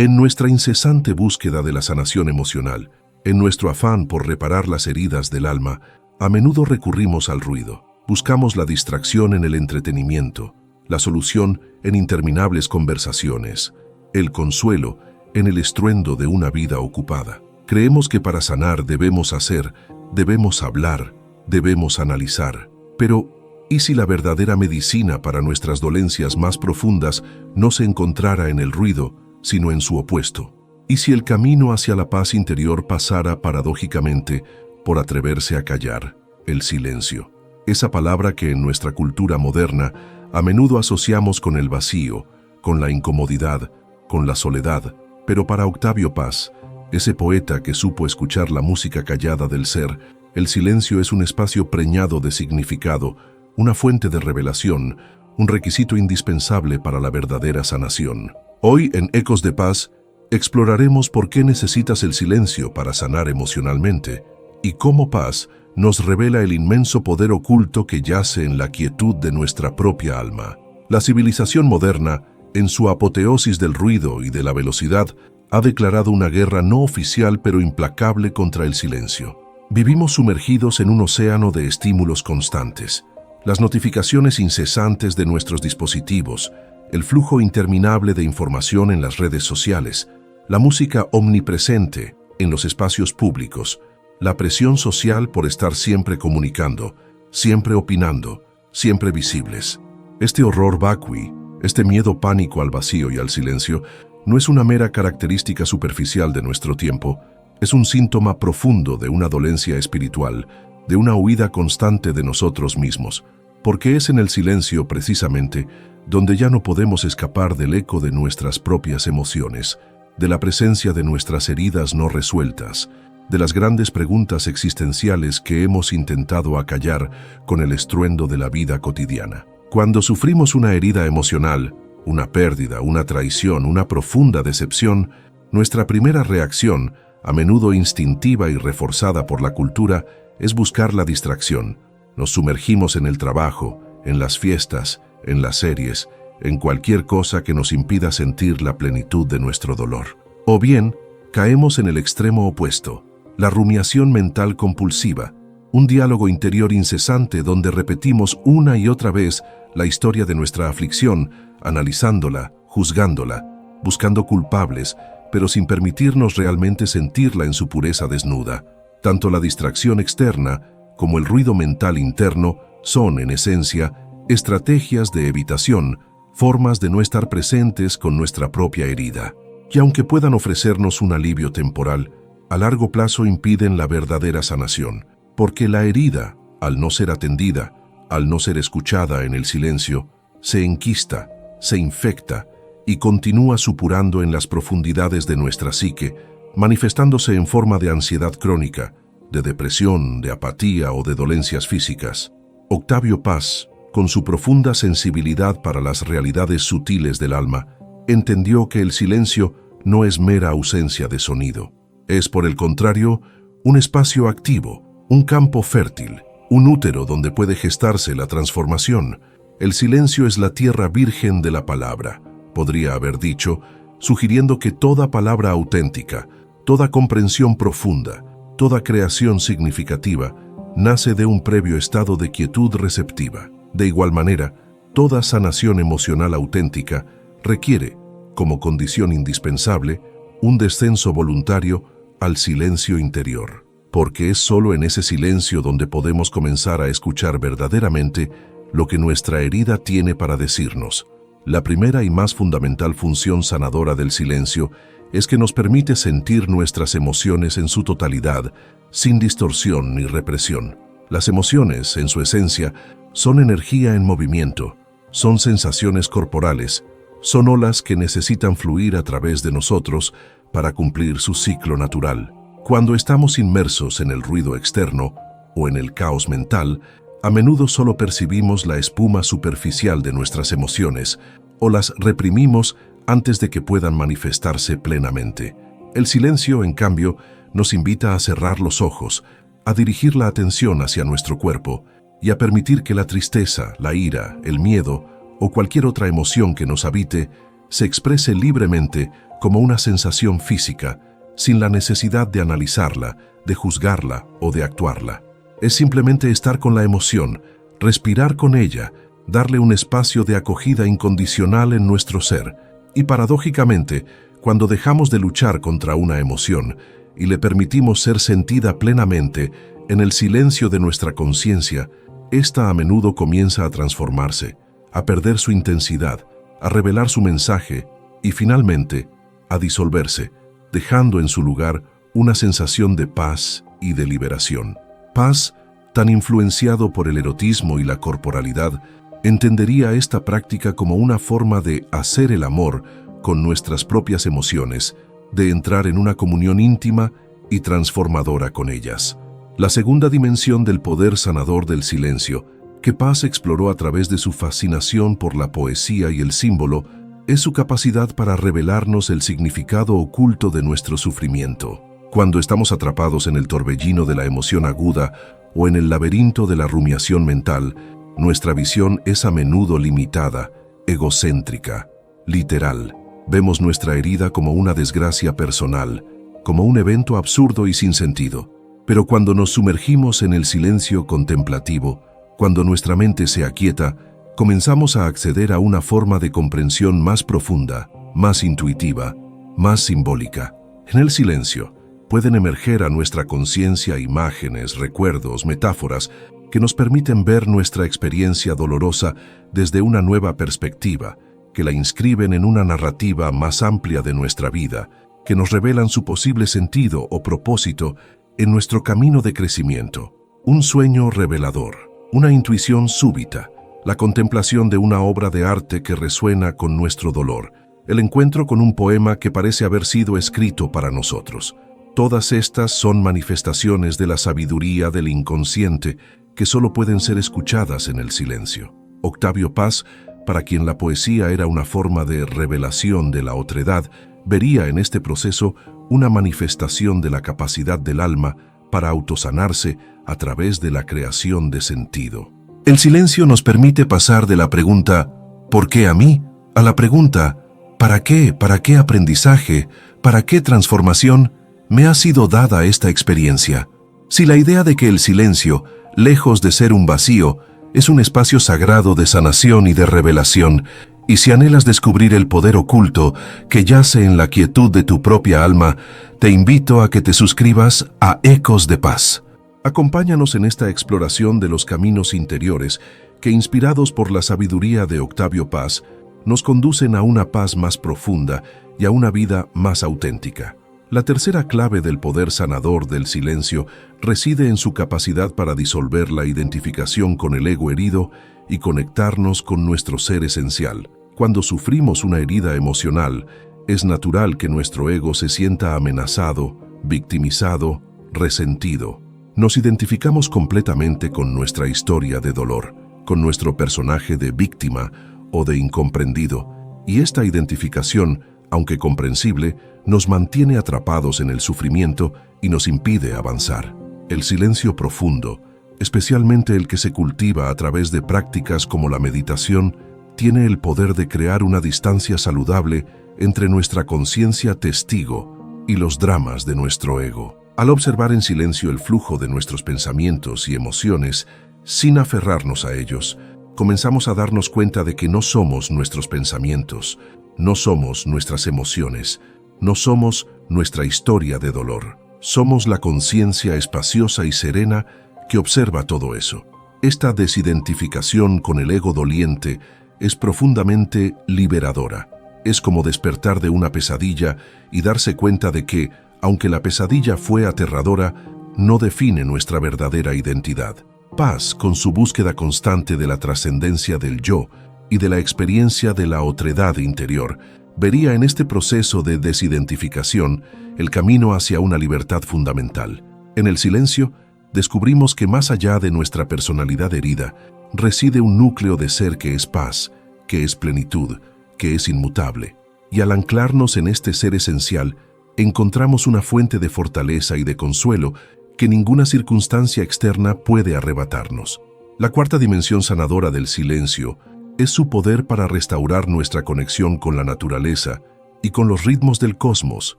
En nuestra incesante búsqueda de la sanación emocional, en nuestro afán por reparar las heridas del alma, a menudo recurrimos al ruido. Buscamos la distracción en el entretenimiento, la solución en interminables conversaciones, el consuelo en el estruendo de una vida ocupada. Creemos que para sanar debemos hacer, debemos hablar, debemos analizar. Pero, ¿y si la verdadera medicina para nuestras dolencias más profundas no se encontrara en el ruido, sino en su opuesto? ¿Y si el camino hacia la paz interior pasara paradójicamente por atreverse a callar, el silencio? Esa palabra que en nuestra cultura moderna a menudo asociamos con el vacío, con la incomodidad, con la soledad. Pero para Octavio Paz, ese poeta que supo escuchar la música callada del ser, el silencio es un espacio preñado de significado, una fuente de revelación, un requisito indispensable para la verdadera sanación. Hoy, en Ecos de Paz, exploraremos por qué necesitas el silencio para sanar emocionalmente y cómo Paz nos revela el inmenso poder oculto que yace en la quietud de nuestra propia alma. La civilización moderna, en su apoteosis del ruido y de la velocidad, ha declarado una guerra no oficial pero implacable contra el silencio. Vivimos sumergidos en un océano de estímulos constantes. Las notificaciones incesantes de nuestros dispositivos, el flujo interminable de información en las redes sociales, la música omnipresente en los espacios públicos, la presión social por estar siempre comunicando, siempre opinando, siempre visibles. Este horror vacui, este miedo pánico al vacío y al silencio, no es una mera característica superficial de nuestro tiempo, es un síntoma profundo de una dolencia espiritual, de una huida constante de nosotros mismos, porque es en el silencio, precisamente, donde ya no podemos escapar del eco de nuestras propias emociones, de la presencia de nuestras heridas no resueltas, de las grandes preguntas existenciales que hemos intentado acallar con el estruendo de la vida cotidiana. Cuando sufrimos una herida emocional, una pérdida, una traición, una profunda decepción, nuestra primera reacción, a menudo instintiva y reforzada por la cultura, es buscar la distracción. Nos sumergimos en el trabajo, en las fiestas, en las series, en cualquier cosa que nos impida sentir la plenitud de nuestro dolor. O bien, caemos en el extremo opuesto, la rumiación mental compulsiva, un diálogo interior incesante donde repetimos una y otra vez la historia de nuestra aflicción, analizándola, juzgándola, buscando culpables, pero sin permitirnos realmente sentirla en su pureza desnuda. Tanto la distracción externa como el ruido mental interno son, en esencia, estrategias de evitación, formas de no estar presentes con nuestra propia herida. Y aunque puedan ofrecernos un alivio temporal, a largo plazo impiden la verdadera sanación, porque la herida, al no ser atendida, al no ser escuchada en el silencio, se enquista, se infecta y continúa supurando en las profundidades de nuestra psique, manifestándose en forma de ansiedad crónica, de depresión, de apatía o de dolencias físicas. Octavio Paz, con su profunda sensibilidad para las realidades sutiles del alma, entendió que el silencio no es mera ausencia de sonido. Es, por el contrario, un espacio activo, un campo fértil, un útero donde puede gestarse la transformación. El silencio es la tierra virgen de la palabra, podría haber dicho, sugiriendo que toda palabra auténtica, toda comprensión profunda, toda creación significativa, nace de un previo estado de quietud receptiva. De igual manera, toda sanación emocional auténtica requiere, como condición indispensable, un descenso voluntario al silencio interior, porque es solo en ese silencio donde podemos comenzar a escuchar verdaderamente lo que nuestra herida tiene para decirnos. La primera y más fundamental función sanadora del silencio es que nos permite sentir nuestras emociones en su totalidad, sin distorsión ni represión. Las emociones, en su esencia, son energía en movimiento, son sensaciones corporales, son olas que necesitan fluir a través de nosotros para cumplir su ciclo natural. Cuando estamos inmersos en el ruido externo o en el caos mental, a menudo solo percibimos la espuma superficial de nuestras emociones o las reprimimos antes de que puedan manifestarse plenamente. El silencio, en cambio, nos invita a cerrar los ojos, a dirigir la atención hacia nuestro cuerpo y a permitir que la tristeza, la ira, el miedo o cualquier otra emoción que nos habite se exprese libremente como una sensación física, sin la necesidad de analizarla, de juzgarla o de actuarla. Es simplemente estar con la emoción, respirar con ella, darle un espacio de acogida incondicional en nuestro ser. Y paradójicamente, cuando dejamos de luchar contra una emoción y le permitimos ser sentida plenamente en el silencio de nuestra conciencia, ésta a menudo comienza a transformarse, a perder su intensidad, a revelar su mensaje y finalmente a disolverse, dejando en su lugar una sensación de paz y de liberación. Paz, tan influenciado por el erotismo y la corporalidad, entendería esta práctica como una forma de hacer el amor con nuestras propias emociones, de entrar en una comunión íntima y transformadora con ellas. La segunda dimensión del poder sanador del silencio, que Paz exploró a través de su fascinación por la poesía y el símbolo, es su capacidad para revelarnos el significado oculto de nuestro sufrimiento. Cuando estamos atrapados en el torbellino de la emoción aguda o en el laberinto de la rumiación mental, nuestra visión es a menudo limitada, egocéntrica, literal. Vemos nuestra herida como una desgracia personal, como un evento absurdo y sin sentido. Pero cuando nos sumergimos en el silencio contemplativo, cuando nuestra mente se aquieta, comenzamos a acceder a una forma de comprensión más profunda, más intuitiva, más simbólica. En el silencio pueden emerger a nuestra conciencia imágenes, recuerdos, metáforas que nos permiten ver nuestra experiencia dolorosa desde una nueva perspectiva, que la inscriben en una narrativa más amplia de nuestra vida, que nos revelan su posible sentido o propósito en nuestro camino de crecimiento. Un sueño revelador, una intuición súbita, la contemplación de una obra de arte que resuena con nuestro dolor, el encuentro con un poema que parece haber sido escrito para nosotros. Todas estas son manifestaciones de la sabiduría del inconsciente que solo pueden ser escuchadas en el silencio. Octavio Paz, para quien la poesía era una forma de revelación de la otredad, vería en este proceso una manifestación de la capacidad del alma para autosanarse a través de la creación de sentido. El silencio nos permite pasar de la pregunta ¿por qué a mí? A la pregunta ¿para qué? ¿Para qué aprendizaje? ¿Para qué transformación me ha sido dada esta experiencia? Si la idea de que el silencio, lejos de ser un vacío, es un espacio sagrado de sanación y de revelación, y si anhelas descubrir el poder oculto que yace en la quietud de tu propia alma, te invito a que te suscribas a Ecos de Paz. Acompáñanos en esta exploración de los caminos interiores que, inspirados por la sabiduría de Octavio Paz, nos conducen a una paz más profunda y a una vida más auténtica. La tercera clave del poder sanador del silencio reside en su capacidad para disolver la identificación con el ego herido y conectarnos con nuestro ser esencial. Cuando sufrimos una herida emocional, es natural que nuestro ego se sienta amenazado, victimizado, resentido. Nos identificamos completamente con nuestra historia de dolor, con nuestro personaje de víctima o de incomprendido, y esta identificación, aunque comprensible, nos mantiene atrapados en el sufrimiento y nos impide avanzar. El silencio profundo, especialmente el que se cultiva a través de prácticas como la meditación, tiene el poder de crear una distancia saludable entre nuestra conciencia testigo y los dramas de nuestro ego. Al observar en silencio el flujo de nuestros pensamientos y emociones, sin aferrarnos a ellos, comenzamos a darnos cuenta de que no somos nuestros pensamientos, no somos nuestras emociones, no somos nuestra historia de dolor. Somos la conciencia espaciosa y serena que observa todo eso. Esta desidentificación con el ego doliente es profundamente liberadora. Es como despertar de una pesadilla y darse cuenta de que, aunque la pesadilla fue aterradora, no define nuestra verdadera identidad. Paz, con su búsqueda constante de la trascendencia del yo y de la experiencia de la otredad interior, vería en este proceso de desidentificación el camino hacia una libertad fundamental. En el silencio, descubrimos que más allá de nuestra personalidad herida, reside un núcleo de ser que es paz, que es plenitud, que es inmutable. Y al anclarnos en este ser esencial, encontramos una fuente de fortaleza y de consuelo que ninguna circunstancia externa puede arrebatarnos. La cuarta dimensión sanadora del silencio es su poder para restaurar nuestra conexión con la naturaleza y con los ritmos del cosmos,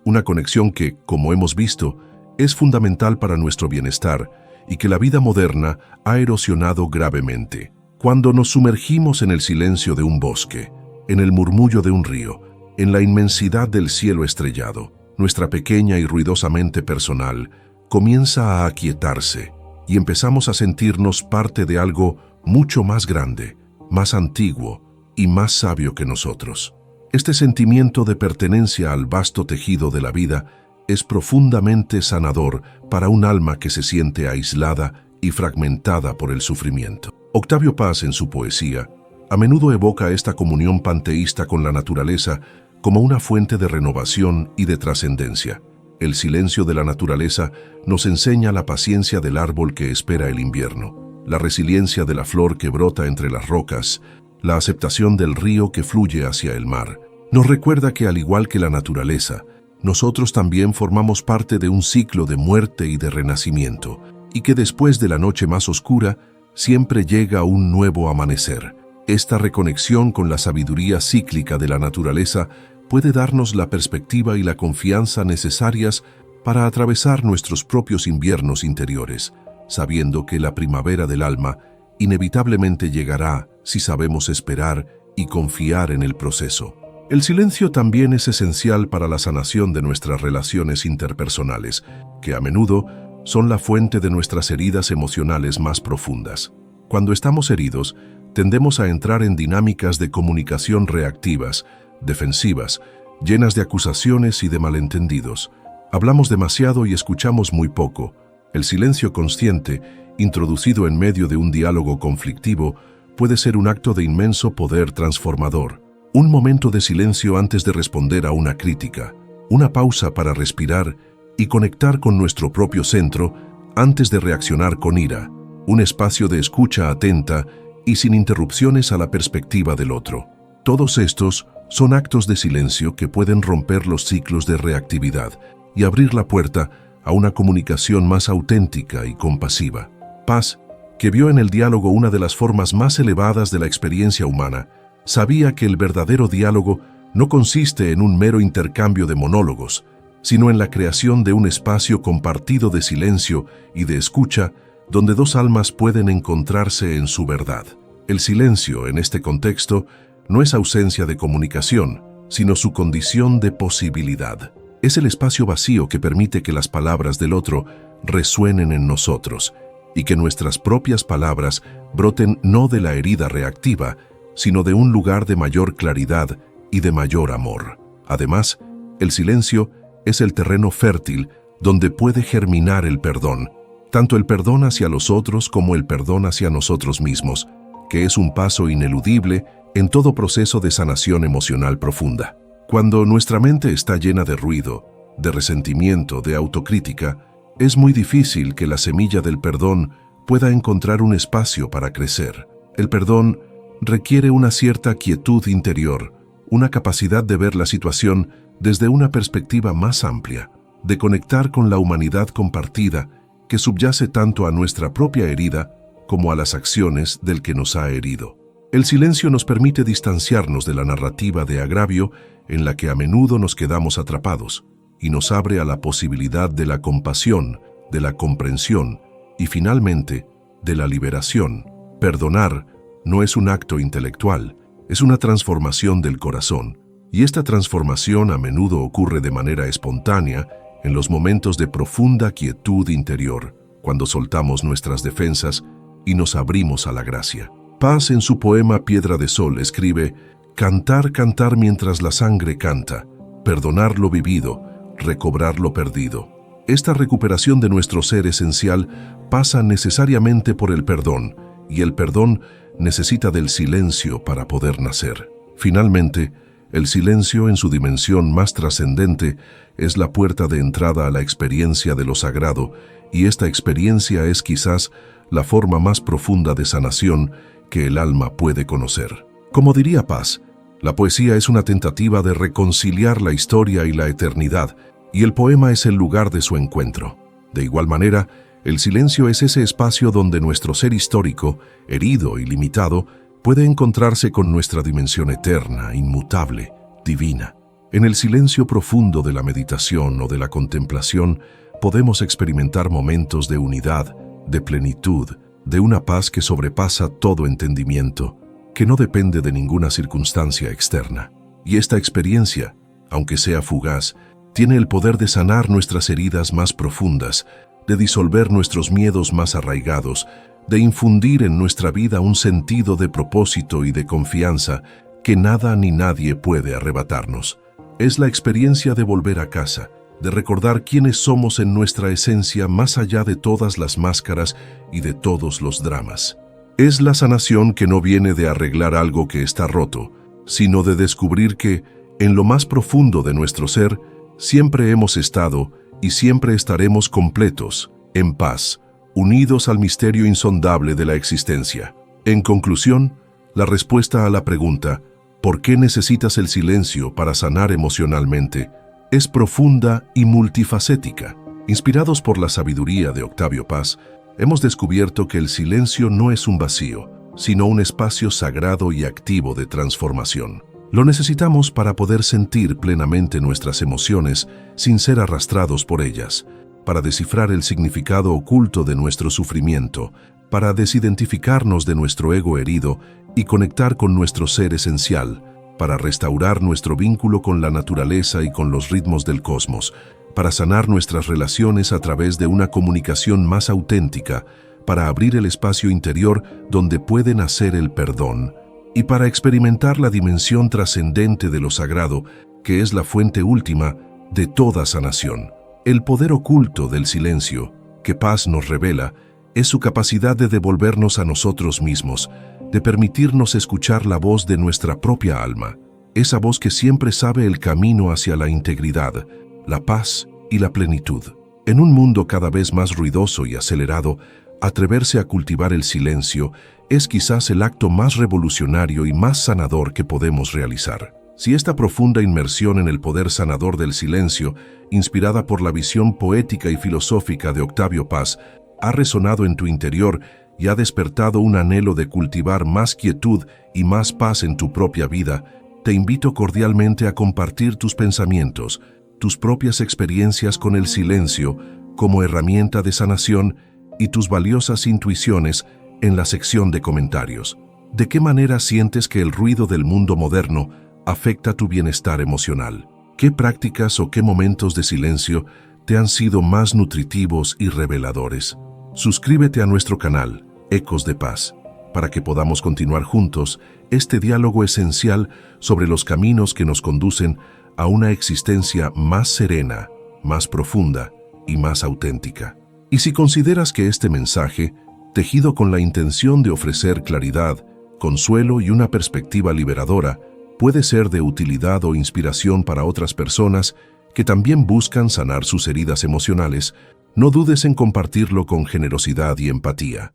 una conexión que, como hemos visto, es fundamental para nuestro bienestar y que la vida moderna ha erosionado gravemente. Cuando nos sumergimos en el silencio de un bosque, en el murmullo de un río, en la inmensidad del cielo estrellado, nuestra pequeña y ruidosa mente personal comienza a aquietarse y empezamos a sentirnos parte de algo mucho más grande, más antiguo y más sabio que nosotros. Este sentimiento de pertenencia al vasto tejido de la vida es profundamente sanador para un alma que se siente aislada y fragmentada por el sufrimiento. Octavio Paz, en su poesía, a menudo evoca esta comunión panteísta con la naturaleza como una fuente de renovación y de trascendencia. El silencio de la naturaleza nos enseña la paciencia del árbol que espera el invierno, la resiliencia de la flor que brota entre las rocas, la aceptación del río que fluye hacia el mar. Nos recuerda que, al igual que la naturaleza, nosotros también formamos parte de un ciclo de muerte y de renacimiento, y que después de la noche más oscura, siempre llega un nuevo amanecer. Esta reconexión con la sabiduría cíclica de la naturaleza puede darnos la perspectiva y la confianza necesarias para atravesar nuestros propios inviernos interiores, sabiendo que la primavera del alma inevitablemente llegará si sabemos esperar y confiar en el proceso. El silencio también es esencial para la sanación de nuestras relaciones interpersonales, que a menudo son la fuente de nuestras heridas emocionales más profundas. Cuando estamos heridos, tendemos a entrar en dinámicas de comunicación reactivas, defensivas, llenas de acusaciones y de malentendidos. Hablamos demasiado y escuchamos muy poco. El silencio consciente, introducido en medio de un diálogo conflictivo, puede ser un acto de inmenso poder transformador. Un momento de silencio antes de responder a una crítica, una pausa para respirar y conectar con nuestro propio centro antes de reaccionar con ira, un espacio de escucha atenta y sin interrupciones a la perspectiva del otro. Todos estos son actos de silencio que pueden romper los ciclos de reactividad y abrir la puerta a una comunicación más auténtica y compasiva. Paz, que vio en el diálogo una de las formas más elevadas de la experiencia humana, sabía que el verdadero diálogo no consiste en un mero intercambio de monólogos, sino en la creación de un espacio compartido de silencio y de escucha donde dos almas pueden encontrarse en su verdad. El silencio, en este contexto, no es ausencia de comunicación, sino su condición de posibilidad. Es el espacio vacío que permite que las palabras del otro resuenen en nosotros y que nuestras propias palabras broten no de la herida reactiva, sino de un lugar de mayor claridad y de mayor amor. Además, el silencio es el terreno fértil donde puede germinar el perdón, tanto el perdón hacia los otros como el perdón hacia nosotros mismos, que es un paso ineludible en todo proceso de sanación emocional profunda. Cuando nuestra mente está llena de ruido, de resentimiento, de autocrítica, es muy difícil que la semilla del perdón pueda encontrar un espacio para crecer. El perdón requiere una cierta quietud interior, una capacidad de ver la situación desde una perspectiva más amplia, de conectar con la humanidad compartida que subyace tanto a nuestra propia herida como a las acciones del que nos ha herido. El silencio nos permite distanciarnos de la narrativa de agravio en la que a menudo nos quedamos atrapados y nos abre a la posibilidad de la compasión, de la comprensión y finalmente de la liberación. Perdonar no es un acto intelectual, es una transformación del corazón, y esta transformación a menudo ocurre de manera espontánea en los momentos de profunda quietud interior, cuando soltamos nuestras defensas y nos abrimos a la gracia. Paz, en su poema Piedra de Sol, escribe: cantar, cantar mientras la sangre canta, perdonar lo vivido, recobrar lo perdido. Esta recuperación de nuestro ser esencial pasa necesariamente por el perdón, y el perdón necesita del silencio para poder nacer. Finalmente, el silencio en su dimensión más trascendente es la puerta de entrada a la experiencia de lo sagrado, y esta experiencia es quizás la forma más profunda de sanación que el alma puede conocer. Como diría Paz, la poesía es una tentativa de reconciliar la historia y la eternidad, y el poema es el lugar de su encuentro. De igual manera, el silencio es ese espacio donde nuestro ser histórico, herido y limitado, puede encontrarse con nuestra dimensión eterna, inmutable, divina. En el silencio profundo de la meditación o de la contemplación podemos experimentar momentos de unidad, de plenitud, de una paz que sobrepasa todo entendimiento, que no depende de ninguna circunstancia externa. Y esta experiencia, aunque sea fugaz, tiene el poder de sanar nuestras heridas más profundas, de disolver nuestros miedos más arraigados, de infundir en nuestra vida un sentido de propósito y de confianza que nada ni nadie puede arrebatarnos. Es la experiencia de volver a casa, de recordar quiénes somos en nuestra esencia más allá de todas las máscaras y de todos los dramas. Es la sanación que no viene de arreglar algo que está roto, sino de descubrir que, en lo más profundo de nuestro ser, siempre hemos estado y siempre estaremos completos, en paz, unidos al misterio insondable de la existencia. En conclusión, la respuesta a la pregunta ¿por qué necesitas el silencio para sanar emocionalmente? Es profunda y multifacética. Inspirados por la sabiduría de Octavio Paz, hemos descubierto que el silencio no es un vacío, sino un espacio sagrado y activo de transformación. Lo necesitamos para poder sentir plenamente nuestras emociones sin ser arrastrados por ellas, para descifrar el significado oculto de nuestro sufrimiento, para desidentificarnos de nuestro ego herido y conectar con nuestro ser esencial, para restaurar nuestro vínculo con la naturaleza y con los ritmos del cosmos, para sanar nuestras relaciones a través de una comunicación más auténtica, para abrir el espacio interior donde puede nacer el perdón, y para experimentar la dimensión trascendente de lo sagrado, que es la fuente última de toda sanación. El poder oculto del silencio, que Paz nos revela, es su capacidad de devolvernos a nosotros mismos, de permitirnos escuchar la voz de nuestra propia alma, esa voz que siempre sabe el camino hacia la integridad, la paz y la plenitud. En un mundo cada vez más ruidoso y acelerado, atreverse a cultivar el silencio es quizás el acto más revolucionario y más sanador que podemos realizar. Si esta profunda inmersión en el poder sanador del silencio, inspirada por la visión poética y filosófica de Octavio Paz, ha resonado en tu interior y ha despertado un anhelo de cultivar más quietud y más paz en tu propia vida, te invito cordialmente a compartir tus pensamientos, tus propias experiencias con el silencio como herramienta de sanación y tus valiosas intuiciones en la sección de comentarios. ¿De qué manera sientes que el ruido del mundo moderno afecta tu bienestar emocional? ¿Qué prácticas o qué momentos de silencio te han sido más nutritivos y reveladores? Suscríbete a nuestro canal, Ecos de Paz, para que podamos continuar juntos este diálogo esencial sobre los caminos que nos conducen a una existencia más serena, más profunda y más auténtica. Y si consideras que este mensaje, tejido con la intención de ofrecer claridad, consuelo y una perspectiva liberadora, puede ser de utilidad o inspiración para otras personas que también buscan sanar sus heridas emocionales, no dudes en compartirlo con generosidad y empatía.